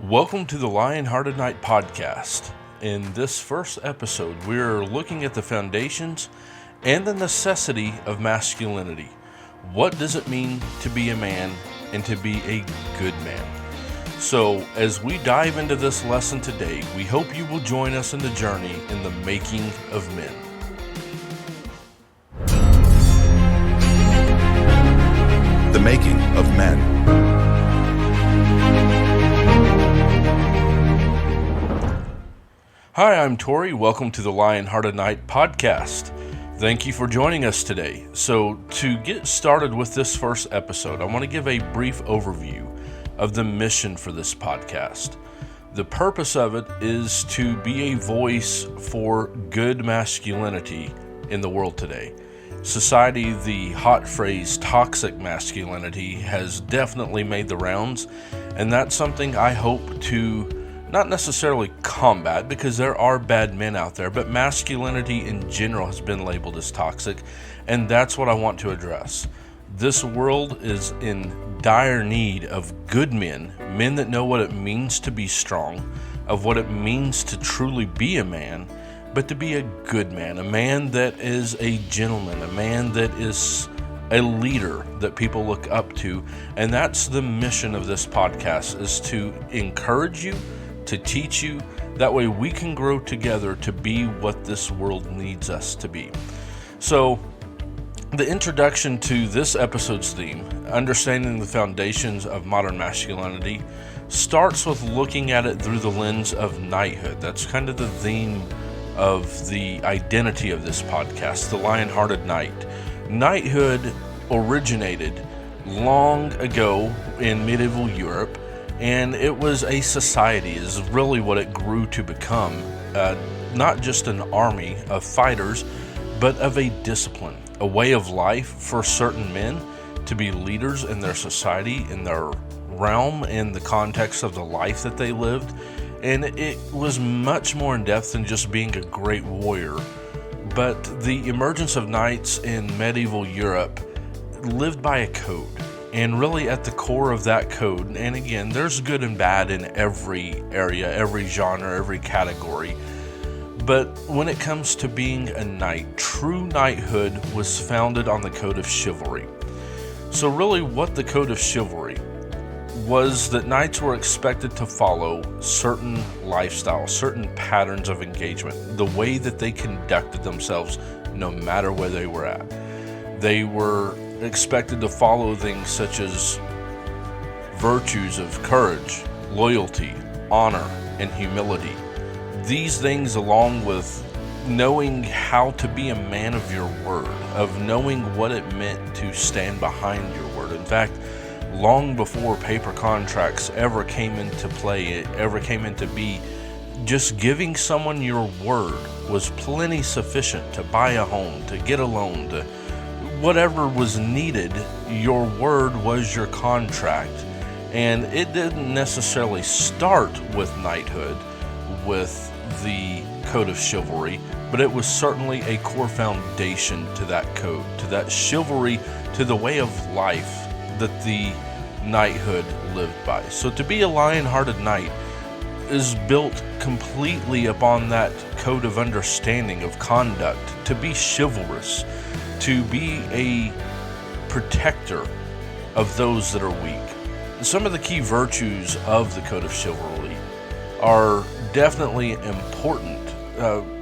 Welcome to the Lion-Hearted Knight podcast. In this first episode, we're looking at the foundations and the necessity of masculinity. What does it mean to be a man and to be a good man? So, as we dive into this lesson today, we hope you will join us in the journey in the making of men. The making of men. Hi, I'm Tori. Welcome to the Lion-Hearted Knight podcast. Thank you for joining us today. So, to get started with this first episode, I want to give a brief overview of the mission for this podcast. The purpose of it is to be a voice for good masculinity in the world today. Society, the hot phrase toxic masculinity has definitely made the rounds, and that's something I hope to not necessarily combat, because there are bad men out there, but masculinity in general has been labeled as toxic, and that's what I want to address. This world is in dire need of good men that know what it means to be strong, of what it means to truly be a man, but to be a good man, a man that is a gentleman, a man that is a leader that people look up to. And that's the mission of this podcast, is to encourage you, to teach you. That way we can grow together to be what this world needs us to be. So the introduction to this episode's theme, understanding the foundations of modern masculinity, starts with looking at it through the lens of knighthood. That's kind of the theme of the identity of this podcast, the Lion-Hearted Knight. Knighthood originated long ago in medieval Europe, and it was a society, is really what it grew to become. Not just an army of fighters, but of a discipline, a way of life for certain men to be leaders in their society, in their realm, in the context of the life that they lived. And it was much more in depth than just being a great warrior. But the emergence of knights in medieval Europe lived by a code. And really at the core of that code, and again, there's good and bad in every area, every genre, every category. But when it comes to being a knight, true knighthood was founded on the Code of Chivalry. So really what the Code of Chivalry was, that knights were expected to follow certain lifestyles, certain patterns of engagement, the way that they conducted themselves no matter where they were at. They were expected to follow things such as virtues of courage, loyalty, honor, and humility. These things, along with knowing how to be a man of your word, of knowing what it meant to stand behind your word. In fact, long before paper contracts ever came into play, it ever came into be, just giving someone your word was plenty sufficient to buy a home, to get a loan, to whatever was needed. Your word was your contract. And it didn't necessarily start with knighthood, with the Code of Chivalry, but it was certainly a core foundation to that code, to that chivalry, to the way of life that the knighthood lived by. So to be a lion-hearted knight is built completely upon that code of understanding, of conduct, to be chivalrous, to be a protector of those that are weak. Some of the key virtues of the Code of Chivalry are definitely important.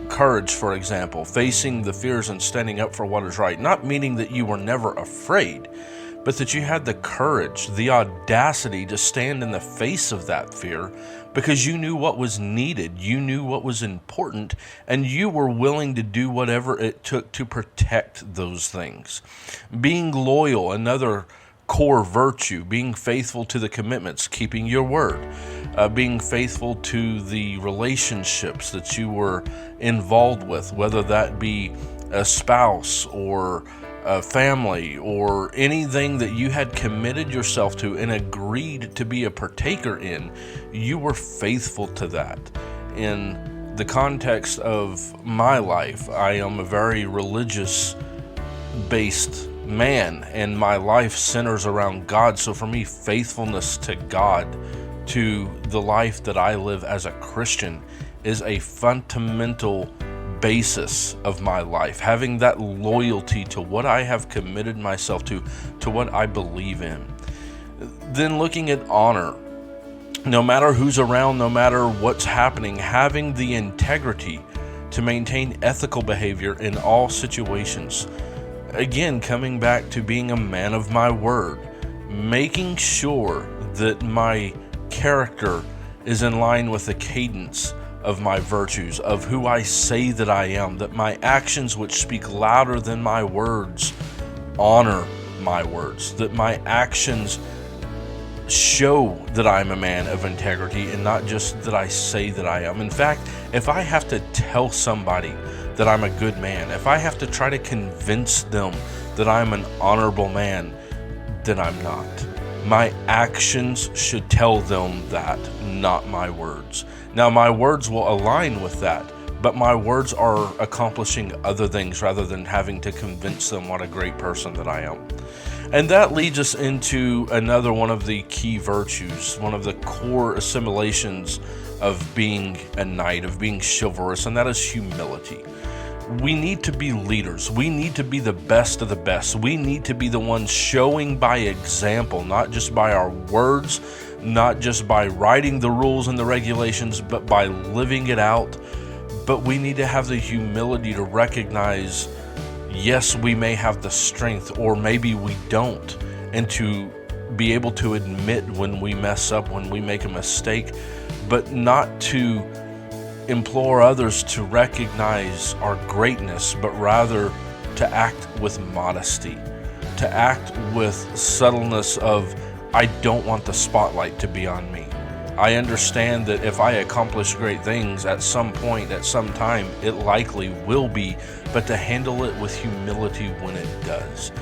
Courage, for example, facing the fears and standing up for what is right, not meaning that you were never afraid, but that you had the courage, the audacity to stand in the face of that fear, because you knew what was needed, you knew what was important, and you were willing to do whatever it took to protect those things. Being loyal, another core virtue, being faithful to the commitments, keeping your word, being faithful to the relationships that you were involved with, whether that be a spouse or a family or anything that you had committed yourself to and agreed to be a partaker in. You were faithful to that. In the context of my life, I am a very religious based man, and my life centers around God. So for me, faithfulness to God to the life that I live as a Christian is a fundamental basis of my life. Having that loyalty to what I have committed myself to what I believe in. Then looking at honor, no matter who's around, no matter what's happening, having the integrity to maintain ethical behavior in all situations. Again, coming back to being a man of my word, making sure that my character is in line with the cadence of my virtues, of who I say that I am, that my actions, which speak louder than my words, honor my words, that my actions show that I'm a man of integrity and not just that I say that I am. In fact, if I have to tell somebody that I'm a good man, if I have to try to convince them that I'm an honorable man, then I'm not. My actions should tell them that, not my words. Now, my words will align with that, but my words are accomplishing other things rather than having to convince them what a great person that I am. And that leads us into another one of the key virtues, one of the core assimilations of being a knight, of being chivalrous, and that is humility. We need to be leaders. We need to be the best of the best. We need to be the ones showing by example, not just by our words, not just by writing the rules and the regulations, but by living it out. But we need to have the humility to recognize, yes, we may have the strength, or maybe we don't, and to be able to admit when we mess up, when we make a mistake, but not to implore others to recognize our greatness, but rather to act with modesty, to act with subtleness of, I don't want the spotlight to be on me. I understand that if I accomplish great things at some point, at some time, it likely will be, but to handle it with humility when it does.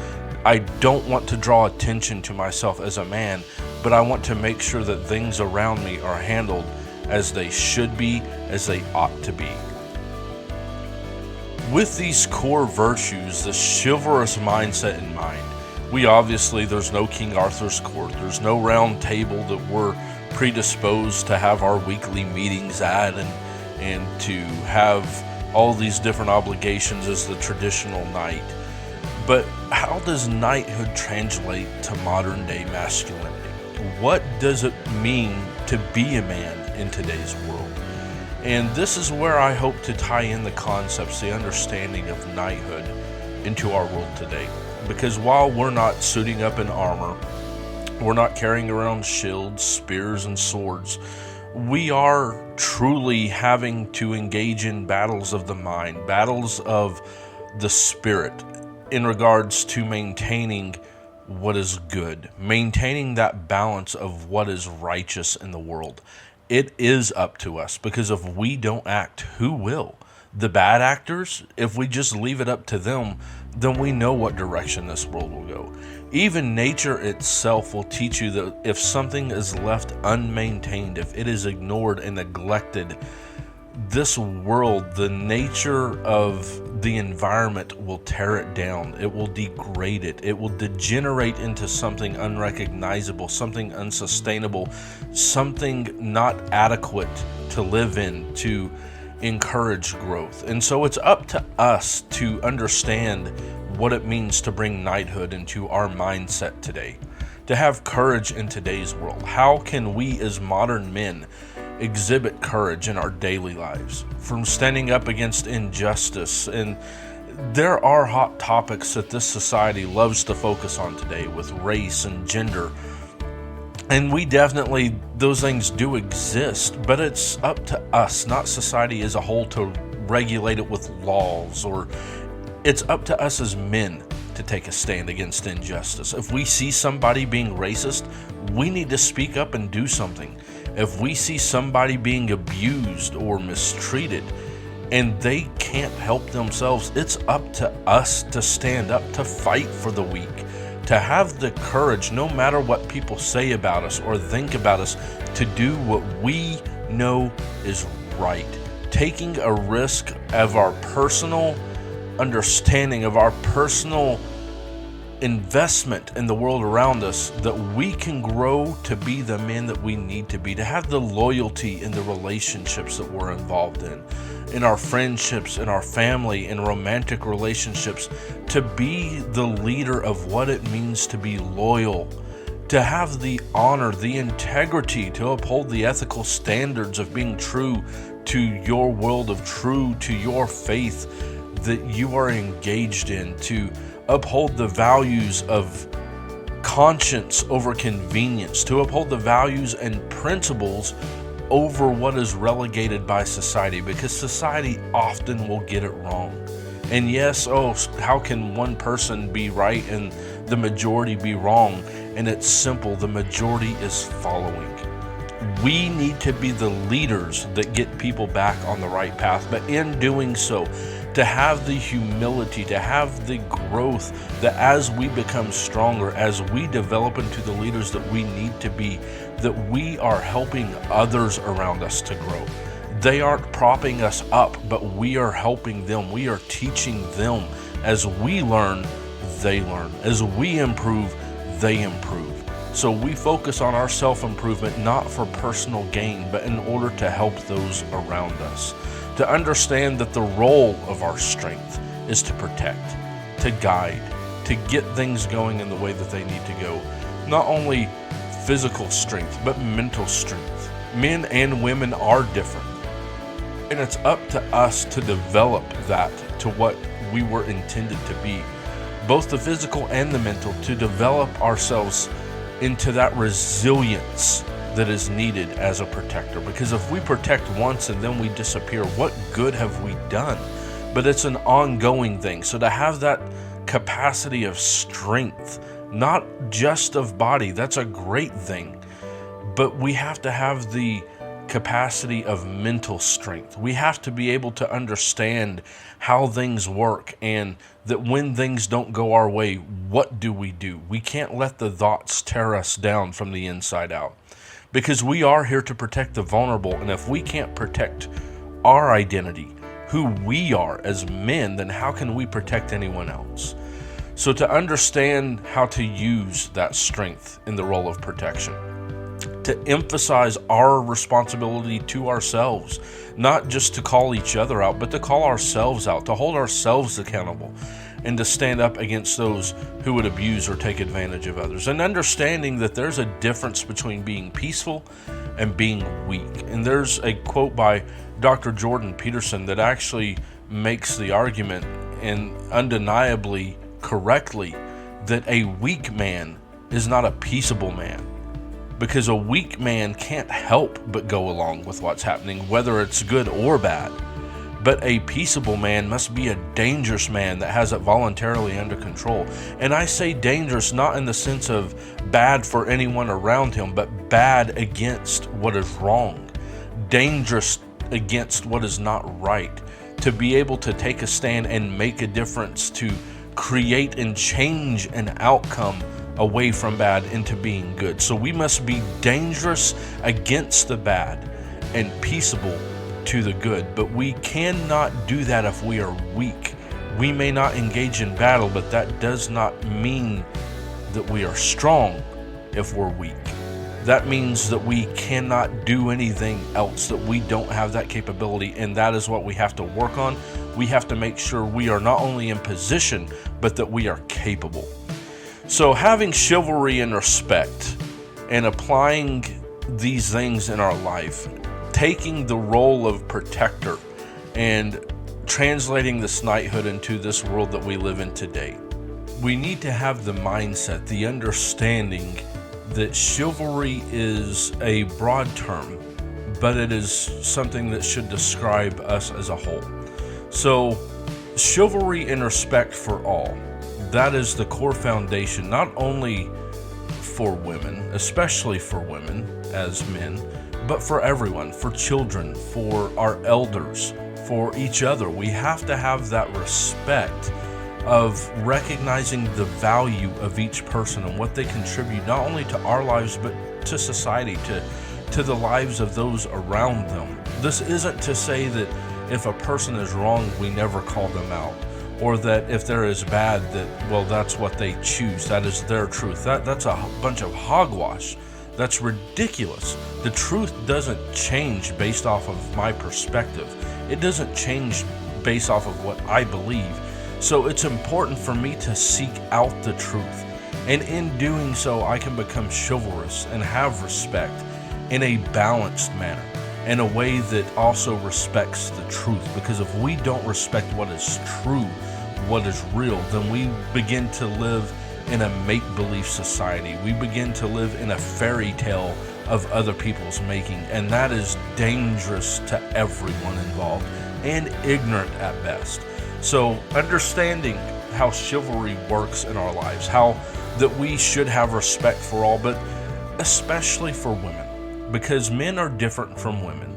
I don't want to draw attention to myself as a man, but I want to make sure that things around me are handled as they should be, as they ought to be. With these core virtues, the chivalrous mindset in mind, there's no King Arthur's court, there's no round table that we're predisposed to have our weekly meetings at and to have all these different obligations as the traditional knight. But how does knighthood translate to modern day masculinity? What does it mean to be a man in today's world? And this is where I hope to tie in the concepts, the understanding of knighthood into our world today. Because while we're not suiting up in armor, we're not carrying around shields, spears, and swords, we are truly having to engage in battles of the mind, battles of the spirit, in regards to maintaining what is good, maintaining that balance of what is righteous in the world. It is up to us, because if we don't act, who will? The bad actors? If we just leave it up to them, then we know what direction this world will go. Even nature itself will teach you that if something is left unmaintained, if it is ignored and neglected, this world, the nature of the environment will tear it down. It will degrade it. It will degenerate into something unrecognizable, something unsustainable, something not adequate to live in, to encourage growth. And so it's up to us to understand what it means to bring knighthood into our mindset today, to have courage in today's world. How can we as modern men exhibit courage in our daily lives, from standing up against injustice? And there are hot topics that this society loves to focus on today, with race and gender. And those things do exist, but it's up to us, not society as a whole, to regulate it with laws, or it's up to us as men to take a stand against injustice. If we see somebody being racist, we need to speak up and do something. If we see somebody being abused or mistreated and they can't help themselves, it's up to us to stand up, to fight for the weak, to have the courage, no matter what people say about us or think about us, to do what we know is right. Taking a risk of our personal understanding, of our personal investment in the world around us, that we can grow to be the men that we need to be, to have the loyalty in the relationships that we're involved in our friendships, in our family, in romantic relationships, to be the leader of what it means to be loyal, to have the honor, the integrity, to uphold the ethical standards of being true to your world of true, to your faith that you are engaged in, to uphold the values of conscience over convenience, to uphold the values and principles over what is relegated by society, because society often will get it wrong. And yes, how can one person be right and the majority be wrong? And it's simple, the majority is following. We need to be the leaders that get people back on the right path, but in doing so, to have the humility, to have the growth, that as we become stronger, as we develop into the leaders that we need to be, that we are helping others around us to grow. They aren't propping us up, but we are helping them. We are teaching them. As we learn, they learn. As we improve, they improve. So we focus on our self-improvement, not for personal gain, but in order to help those around us. To understand that the role of our strength is to protect, to guide, to get things going in the way that they need to go. Not only physical strength, but mental strength. Men and women are different. And it's up to us to develop that to what we were intended to be. Both the physical and the mental, to develop ourselves into that resilience that is needed as a protector. Because if we protect once and then we disappear, what good have we done? But it's an ongoing thing. So to have that capacity of strength, not just of body, that's a great thing. But we have to have the capacity of mental strength. We have to be able to understand how things work, and that when things don't go our way, what do? We can't let the thoughts tear us down from the inside out, because we are here to protect the vulnerable. And if we can't protect our identity, who we are as men, then how can we protect anyone else? So to understand how to use that strength in the role of protection, to emphasize our responsibility to ourselves, not just to call each other out, but to call ourselves out, to hold ourselves accountable, and to stand up against those who would abuse or take advantage of others. And understanding that there's a difference between being peaceful and being weak. And there's a quote by Dr. Jordan Peterson that actually makes the argument, and undeniably correctly, that a weak man is not a peaceable man. Because a weak man can't help but go along with what's happening, whether it's good or bad. But a peaceable man must be a dangerous man that has it voluntarily under control. And I say dangerous not in the sense of bad for anyone around him, but bad against what is wrong. Dangerous against what is not right. To be able to take a stand and make a difference, to create and change an outcome away from bad into being good. So we must be dangerous against the bad and peaceable to the good. But we cannot do that if we are weak. We may not engage in battle, but that does not mean that we are strong if we're weak. That means that we cannot do anything else, that we don't have that capability, and that is what we have to work on. We have to make sure we are not only in position, but that we are capable. So having chivalry and respect and applying these things in our life, taking the role of protector and translating this knighthood into this world that we live in today, we need to have the mindset, the understanding that chivalry is a broad term, but it is something that should describe us as a whole. So chivalry and respect for all. That is the core foundation, not only for women, especially for women as men, but for everyone, for children, for our elders, for each other. We have to have that respect of recognizing the value of each person and what they contribute, not only to our lives, but to society, to the lives of those around them. This isn't to say that if a person is wrong, we never call them out, or that if they're as bad, that, well, that's what they choose. That is their truth. That's a bunch of hogwash. That's ridiculous. The truth doesn't change based off of my perspective. It doesn't change based off of what I believe. So it's important for me to seek out the truth. And in doing so, I can become chivalrous and have respect in a balanced manner, in a way that also respects the truth. Because if we don't respect what is true, what is real, then we begin to live in a make-believe society. We begin to live in a fairy tale of other people's making, and that is dangerous to everyone involved and ignorant at best. So understanding how chivalry works in our lives, how that we should have respect for all, but especially for women, because men are different from women,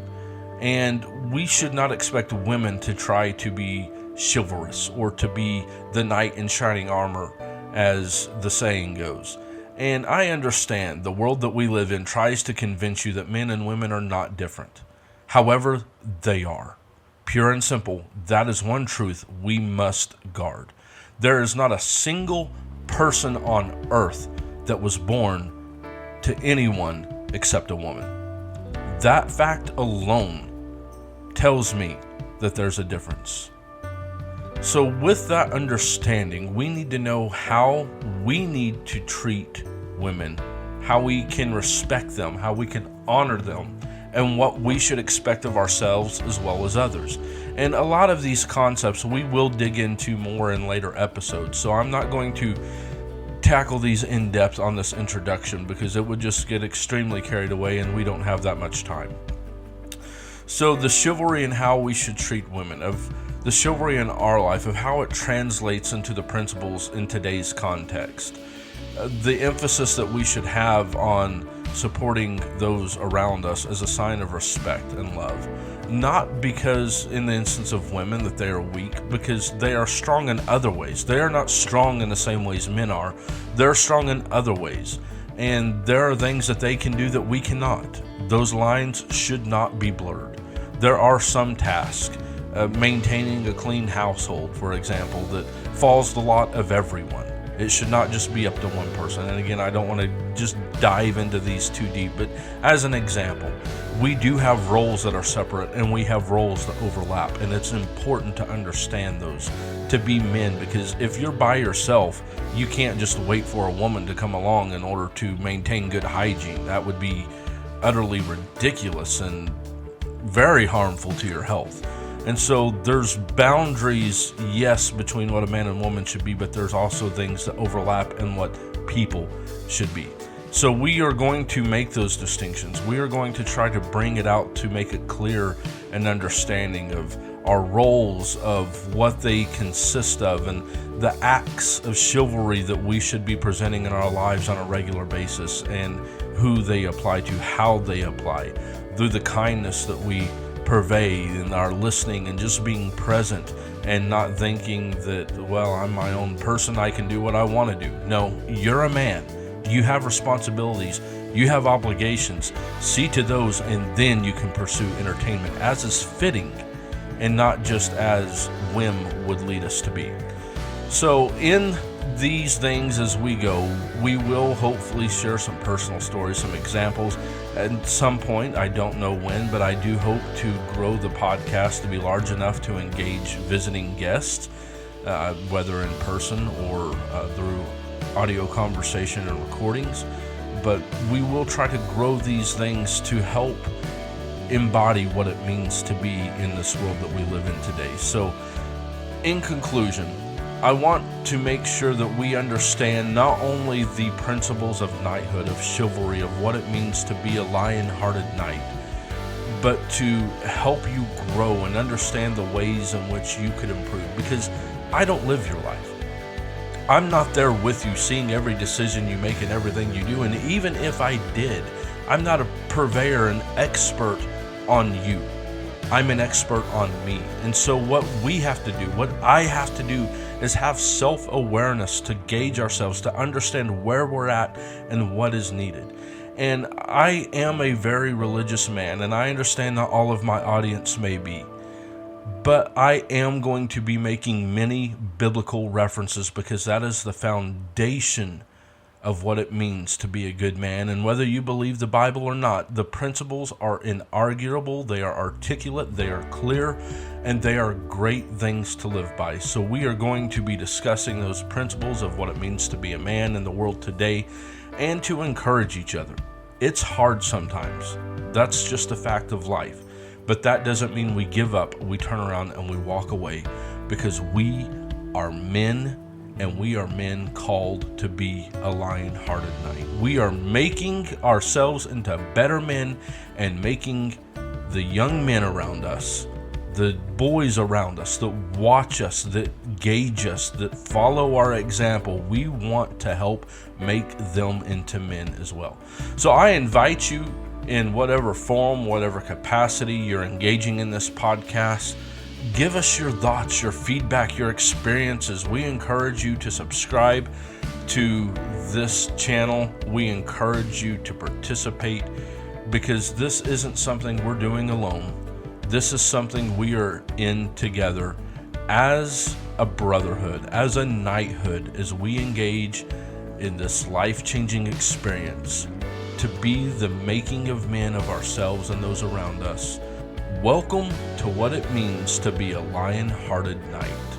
and we should not expect women to try to be chivalrous or to be the knight in shining armor, as the saying goes. And I understand the world that we live in tries to convince you that men and women are not different. However, they are. Pure and simple, that is one truth we must guard. There is not a single person on earth that was born to anyone except a woman. That fact alone tells me that there's a difference. So with that understanding, we need to know how we need to treat women, how we can respect them, how we can honor them, and what we should expect of ourselves as well as others. And a lot of these concepts we will dig into more in later episodes, so I'm not going to tackle these in depth on this introduction because it would just get extremely carried away and we don't have that much time. So the chivalry and how we should treat women, of the chivalry in our life, of how it translates into the principles in today's context. The emphasis that we should have on supporting those around us as a sign of respect and love. Not because in the instance of women that they are weak, because they are strong in other ways. They are not strong in the same ways men are. They're strong in other ways. And there are things that they can do that we cannot. Those lines should not be blurred. There are some tasks, maintaining a clean household, for example, that falls the lot of everyone. It should not just be up to one person. And again, I don't want to just dive into these too deep, but as an example, we do have roles that are separate and we have roles that overlap, and it's important to understand those to be men, because if you're by yourself, you can't just wait for a woman to come along in order to maintain good hygiene. That would be utterly ridiculous and very harmful to your health. And so there's boundaries, yes, between what a man and woman should be, but there's also things that overlap in what people should be. So we are going to make those distinctions. We are going to try to bring it out to make it clear and understanding of our roles, of what they consist of, and the acts of chivalry that we should be presenting in our lives on a regular basis, and who they apply to, how they apply, through the kindness that we pervade in our listening and just being present and not thinking that, well, I'm my own person, I can do what I want to do. No, you're a man. You have responsibilities. You have obligations. See to those, and then you can pursue entertainment as is fitting and not just as whim would lead us to be. So in these things as we go, we will hopefully share some personal stories, some examples. At some point, I don't know when, but I do hope to grow the podcast to be large enough to engage visiting guests, whether in person or through audio conversation and recordings. But we will try to grow these things to help embody what it means to be in this world that we live in today. So, in conclusion, I want to make sure that we understand not only the principles of knighthood, of chivalry, of what it means to be a lion-hearted knight, but to help you grow and understand the ways in which you could improve. Because I don't live your life. I'm not there with you, seeing every decision you make and everything you do. And even if I did, I'm not a purveyor, an expert on you. I'm an expert on me. And so what we have to do, what I have to do, is have self-awareness to gauge ourselves, to understand where we're at and what is needed. And I am a very religious man, and I understand that all of my audience may be. but I am going to be making many biblical references because that is the foundation of what it means to be a good man. And whether you believe the Bible or not, the principles are inarguable, they are articulate, they are clear, and they are great things to live by. So we are going to be discussing those principles of what it means to be a man in the world today and to encourage each other. It's hard sometimes. That's just a fact of life. But that doesn't mean we give up, we turn around and we walk away, because we are men, and we are men called to be a lion-hearted knight. We are making ourselves into better men and making the young men around us, the boys around us that watch us, that gauge us, that follow our example, we want to help make them into men as well. So I invite you, in whatever form, whatever capacity you're engaging in this podcast, give us your thoughts, your feedback, your experiences. We encourage you to subscribe to this channel. We encourage you to participate, because this isn't something we're doing alone. This is something we are in together as a brotherhood, as a knighthood, as we engage in this life-changing experience to be the making of men of ourselves and those around us. Welcome to what it means to be a lion-hearted knight.